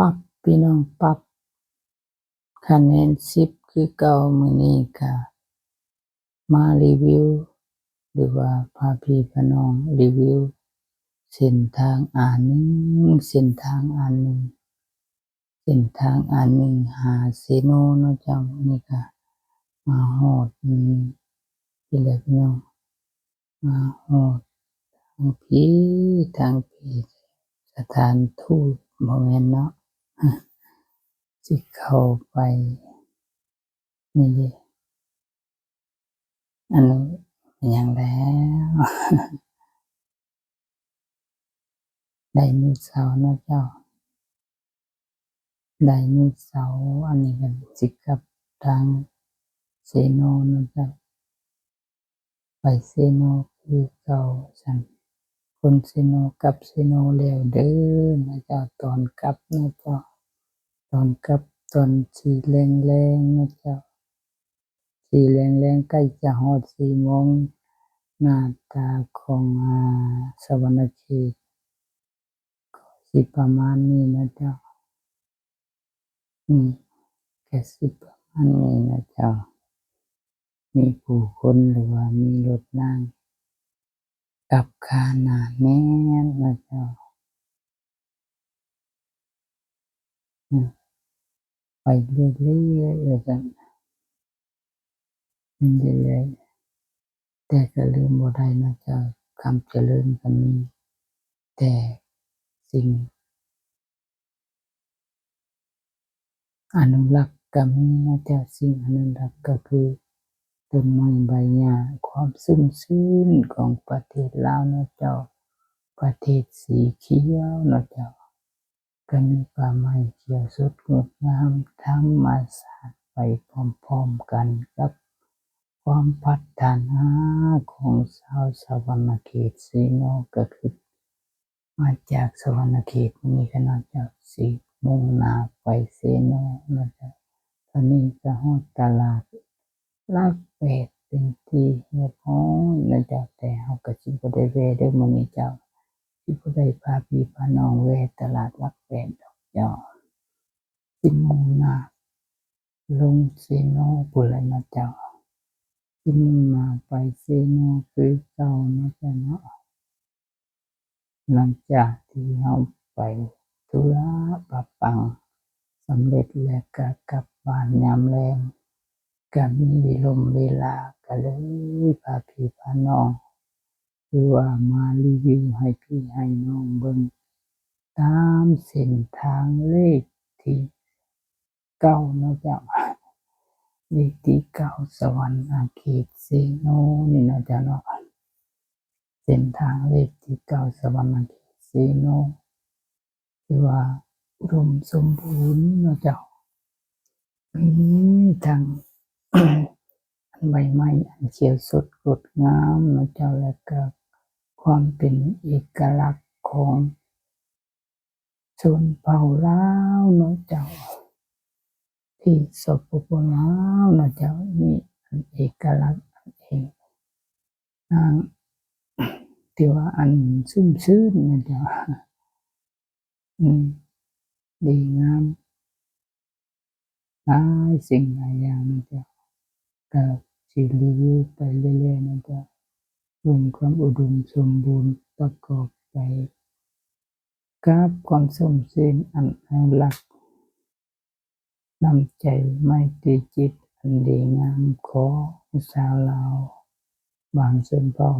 ปั๊บพี่น้องปั๊บคะแนน10คือเก่ามื้อนี้ก็มารีวิวหรือว่าพาพี่พาน้องรีวิวเส้นทาง A1 เส้นทาง A1 เส้นทาง A1 หาเซโนเนาะเจ้ามื้อนี้ก็มาฮอดพี่แหละพี่น้องมาฮอดทางพี่สถานทูตบ่แม่นเนาะสิเข้าไปนี่เด้อันนั้นอิหยังแล้วไดโนเสาร์เนาะเจ้าไดโนเสาร์อันนี้ก็สิกลับทางเซโนเนาะเจ้าไปเซโนคือเก่าซั้นคนเซโนกลับเซโนแล้วเด้อนะเจ้าตอนกลับนะเจ้าตอนกลับตอนสิแลงๆนะเจ้าสิแลงๆใกล้จะฮอด4โมงหน้าตาของสวรรณเขตก็สิประมาณนี้นะเจ้าก็สิประมาณนี้นะเจ้ามีผู้คนหรือว่ามีรถรางกับข้างหน้าแน่นนะเจ้าไปเรื่อยๆแล้วก็เรื่อยๆแต่ก็ลืมบ่ได้นะเจ้าคำเจริญก็มีแต่สิ่งอนุรักษ์ก็มีนะเจ้าสิ่งอนุรักษ์ก็คือต้นไม้ใบหญ้าความชุ่มชื้นของประเทศลาวเนาะเจ้าประเทศสีเขียวเนาะเจ้าก็มีป่าไม้เขียวสดงดงามธรรมชาติไปพร้อมๆกันกับความพัฒนาของชาวสวรรณเขตสีโนก็คือมาจากสวรรณเขตนี้ก็น่าจะสิมุ่งหน้าไปเซโนเนาะเจ้าตอนนี้ก็ฮอดตลาดหลักเป็ดเป็นที่เรียบร้อยแล้วเจ้าแต่เราก็สิบ่ได้แวะเด้อมื้อนี้เจ้าสิบ่ได้พาพี่พาน้องแวะตลาดหลักเป็ดดอกเจ้าสิมุ่งหน้าลงเซโนพู้นแหละเนาะเจ้าสิมุ่งหน้าไปเซโนคือเก่าเนาะเจ้าเนาะหลังจากที่เราไปธุระปะปังสำเร็จแล้วก็กลับบ้านยามแลงก็มีเวลาก็เลยพาพี่พาน้องหรือว่ามารีวิวให้พี่ให้น้องเบิ่งตามเส้นทางเลขที่เก้าเนาะเจ้าเลขที่เก้าสวรรณเขตเซโนนี่เนาะเจ้าเนาะเส้นทางเลขที่เก้าสวรรณเขตเซโนที่ว่าอุดมสมบูรณ์เนาะเจ้ามีทั้งใบไม้อันเขียวสดงดงามเนาะเจ้าแล้วก็ความเป็นเอกลักษณ์ของชนเผ่าลาวเนาะเจ้าที่สปป.ลาวเนาะเจ้ามีเอกลักษณ์อันเองที่ว่าอันชุ่มชื้นนะเจ้าดีงามหลายสิ่งหลายอย่างนะเจ้าก็สิรีวิวไปเรื่อยๆนะเจ้าเบิ่งความอุดมสมบูรณ์ประกอบไปกับความชุ่มชื้นอันอนุรักษ์น้ำใจไมตรีจิตอันดีงามของชาวลาวบางชนเผ่า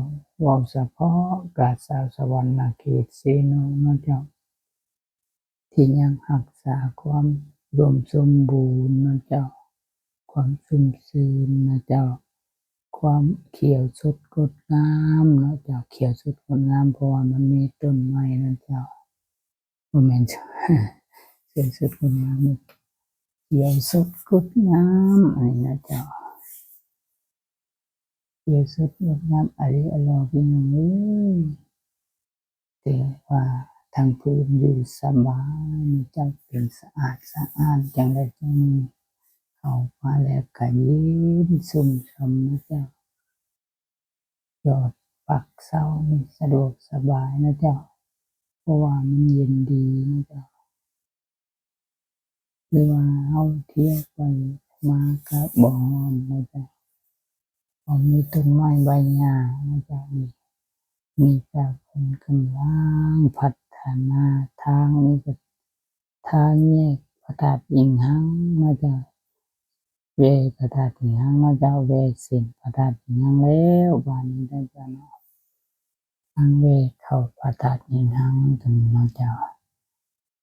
เว้าเฉพาะกับชาวสวรรณเขตเซโนเนาะเจ้าที่ยังรักษาความอุดมสมบูรณ์เนาะเจ้าความชุ่มชื้นนะเจ้าความเขียวสดงดงามเนาะเจ้าเขียวสดงดงามเพราะว่ามันมีต้นไม้นะเจ้าบ่แม่นเขียวสดงดงามเขียวสดงดงามอันนี้นะเจ้าเขียวสดงดงามอะลิอะลอพี่น้องเอ้ยแต่ว่าทางพื้นอยู่สบายนะเจ้าเป็นสะอาดสะอ้านจั่งใดจั่งหนึ่งเข้ามาแล้วก็เย็นชุ่มช่ำนะเจ้ายอดปักเสานี่สะดวกสบายนะเจ้าเพราะว่ามันเย็นดีนะเจ้า หรือว่าเฮาเที่ยวไปมาก็บ่ฮ้อนเนาะเจ้าบ่มีต้นไม้ใบหญ้าเนาะเจ้ามีแต่เพิ่นกำลังพัฒนาทางนี้ก็ทางแยกพระธาตุอิงหังเนาะเจ้าแยกพระธาตุอิงหังเนาะเจ้าแยกเส้นพระธาตุอิงหังแล้วบัดนี้เด้อเจ้าเนาะทางแยกเข้าพระธาตุอิงหังตรงนี้เนาะเจ้า